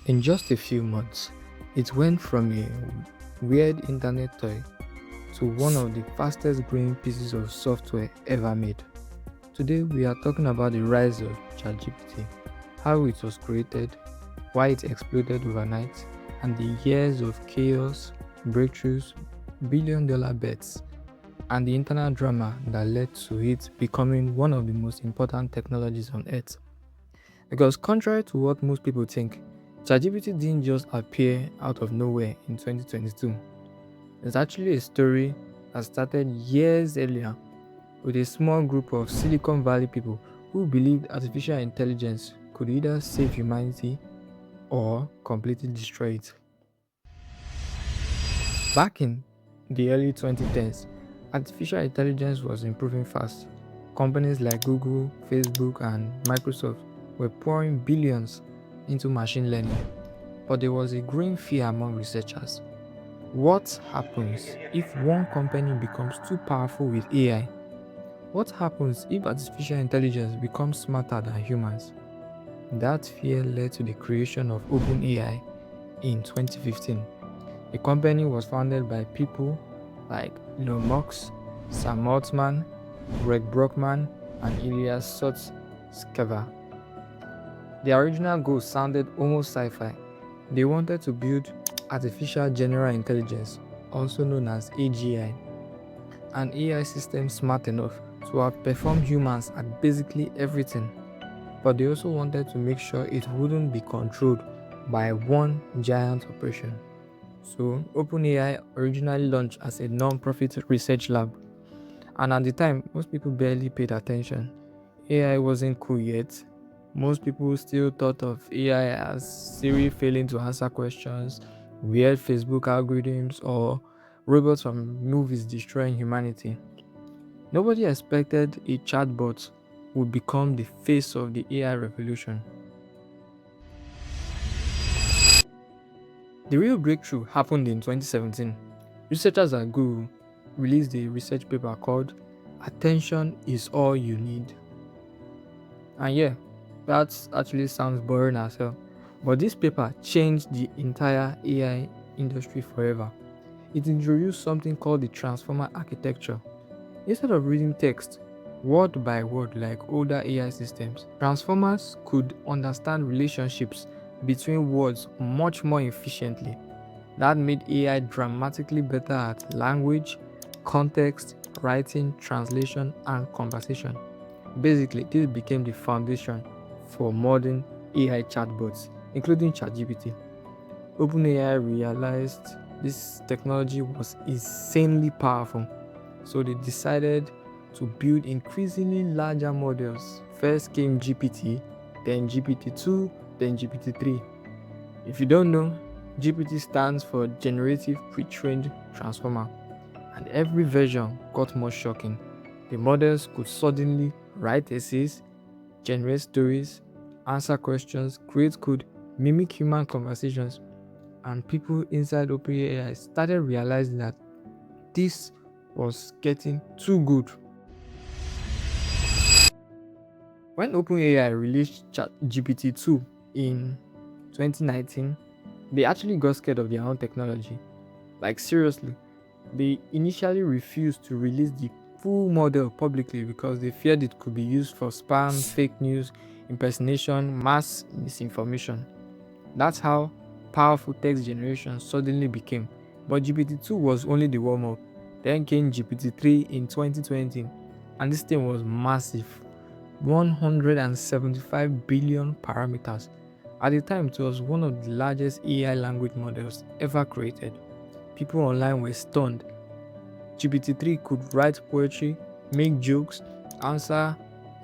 In just a few months, it went from a weird internet toy to one of the fastest growing pieces of software ever made. Today, we are talking about the rise of Chatgpt, how it was created, why it exploded overnight, and the years of chaos, breakthroughs, billion-dollar bets, and the internal drama that led to it becoming one of the most important technologies on earth. Because contrary to what most people think, ChatGPT didn't just appear out of nowhere in 2022. It's actually a story that started years earlier with a small group of Silicon Valley people who believed artificial intelligence could either save humanity or completely destroy it. Back in the early 2010s, artificial intelligence was improving fast. Companies like Google, Facebook, and Microsoft were pouring billions into machine learning, but there was a growing fear among researchers. What happens if one company becomes too powerful with AI? What happens if artificial intelligence becomes smarter than humans? That fear led to the creation of OpenAI in 2015. The company was founded by people like Elon Musk, Sam Altman, Greg Brockman, and Ilya Sutskever. Their original goal sounded almost sci-fi. They wanted to build artificial general intelligence, also known as AGI, an AI system smart enough to outperform humans at basically everything. But they also wanted to make sure it wouldn't be controlled by one giant operation. So, OpenAI originally launched as a non-profit research lab, and at the time, most people barely paid attention. AI wasn't cool yet. Most people still thought of AI as Siri failing to answer questions, weird Facebook algorithms, or robots from movies destroying humanity. Nobody expected a chatbot would become the face of the AI revolution. The real breakthrough happened in 2017. Researchers at Google released a research paper called Attention is All You Need. And yeah, that actually sounds boring as hell. But this paper changed the entire AI industry forever. It introduced something called the transformer architecture. Instead of reading text word by word like older AI systems, transformers could understand relationships between words much more efficiently. That made AI dramatically better at language, context, writing, translation, and conversation. Basically, this became the foundation for modern AI chatbots, including ChatGPT. OpenAI realized this technology was insanely powerful, so they decided to build increasingly larger models. First came GPT, then GPT-2, then GPT-3. If you don't know, GPT stands for Generative Pre-trained Transformer, and every version got more shocking. The models could suddenly write essays, generate stories, answer questions, create code, mimic human conversations, and people inside OpenAI started realizing that this was getting too good. When OpenAI released ChatGPT 2 in 2019, they actually got scared of their own technology. Like, seriously, they initially refused to release the full model publicly because they feared it could be used for spam, fake news, impersonation, mass misinformation. That's how powerful text generation suddenly became. But GPT-2 was only the warm up. Then came GPT-3 in 2020, and this thing was massive, 175 billion parameters. At the time, it was one of the largest AI language models ever created. People online were stunned. GPT-3 could write poetry, make jokes, answer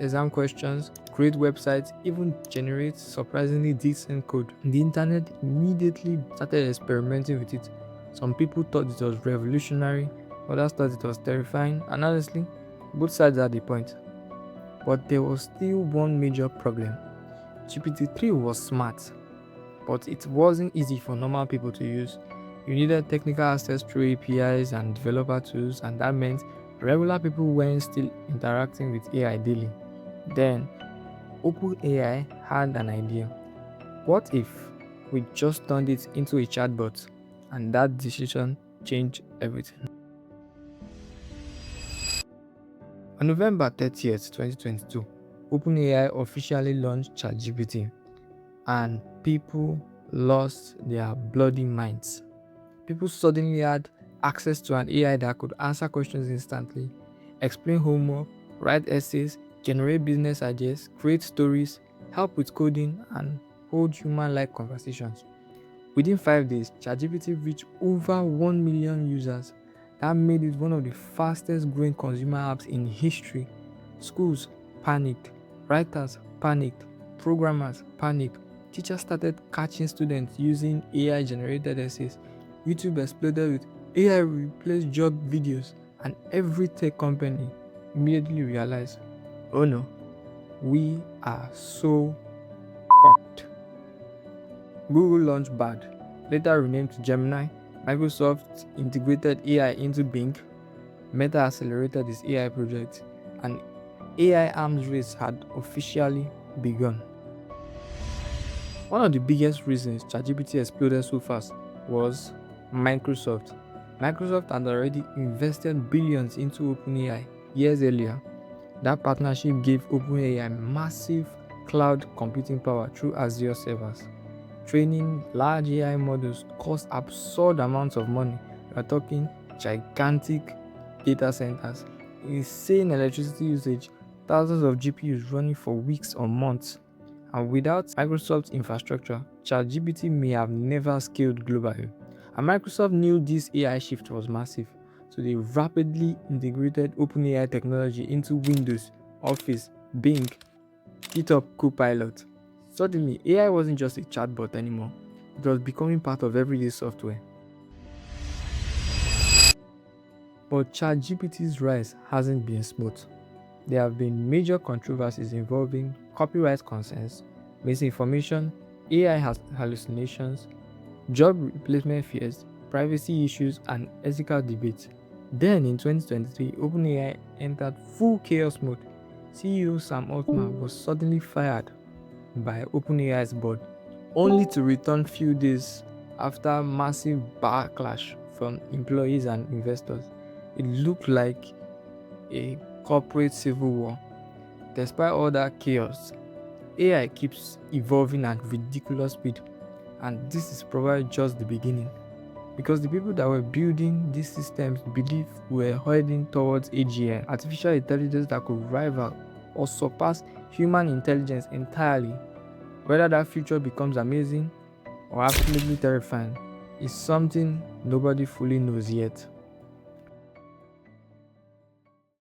exam questions, create websites, even generate surprisingly decent code. The internet immediately started experimenting with it. Some people thought it was revolutionary, others thought it was terrifying, and honestly, both sides had a point. But there was still one major problem. GPT-3 was smart, but it wasn't easy for normal people to use. You needed technical access through APIs and developer tools, and that meant regular people weren't still interacting with AI daily. Then, OpenAI had an idea. What if We just turned it into a chatbot, and that decision changed everything. On November 30th, 2022, OpenAI officially launched Chatgpt, and people lost their bloody minds. People suddenly had access to an AI that could answer questions instantly, explain homework, write essays, generate business ideas, create stories, help with coding, and hold human like conversations. Within 5 days, ChatGPT reached over 1 million users. That made it one of the fastest growing consumer apps in history. Schools panicked, writers panicked, programmers panicked. Teachers started catching students using AI generated essays. YouTube exploded with AI replaced job videos, and every tech company immediately realized, oh no, we are so fucked. Google launched Bard, later renamed to Gemini. Microsoft integrated AI into Bing. Meta accelerated its AI project, and AI arms race had officially begun. One of the biggest reasons ChatGPT exploded so fast was Microsoft. Microsoft had already invested billions into OpenAI years earlier. That partnership gave OpenAI massive cloud computing power through Azure servers. Training large AI models cost absurd amounts of money. We are talking gigantic data centers, insane electricity usage, thousands of GPUs running for weeks or months. And without Microsoft's infrastructure, ChatGPT may have never scaled globally. And Microsoft knew this AI shift was massive, so they rapidly integrated OpenAI technology into Windows, Office, Bing, GitHub Copilot. Suddenly, AI wasn't just a chatbot anymore, it was becoming part of everyday software. But ChatGPT's rise hasn't been smooth. There have been major controversies involving copyright concerns, misinformation, AI hallucinations, job replacement fears, privacy issues, and ethical debates. Then in 2023, OpenAI entered full chaos mode. CEO Sam Altman was suddenly fired by OpenAI's board, only to return few days after massive backlash from employees and investors. It looked like a corporate civil war. Despite all that chaos, AI keeps evolving at ridiculous speed, and this is probably just the beginning. Because the people that were building these systems believe we're heading towards AGI, artificial intelligence that could rival or surpass human intelligence entirely. Whether that future becomes amazing or absolutely terrifying is something nobody fully knows yet.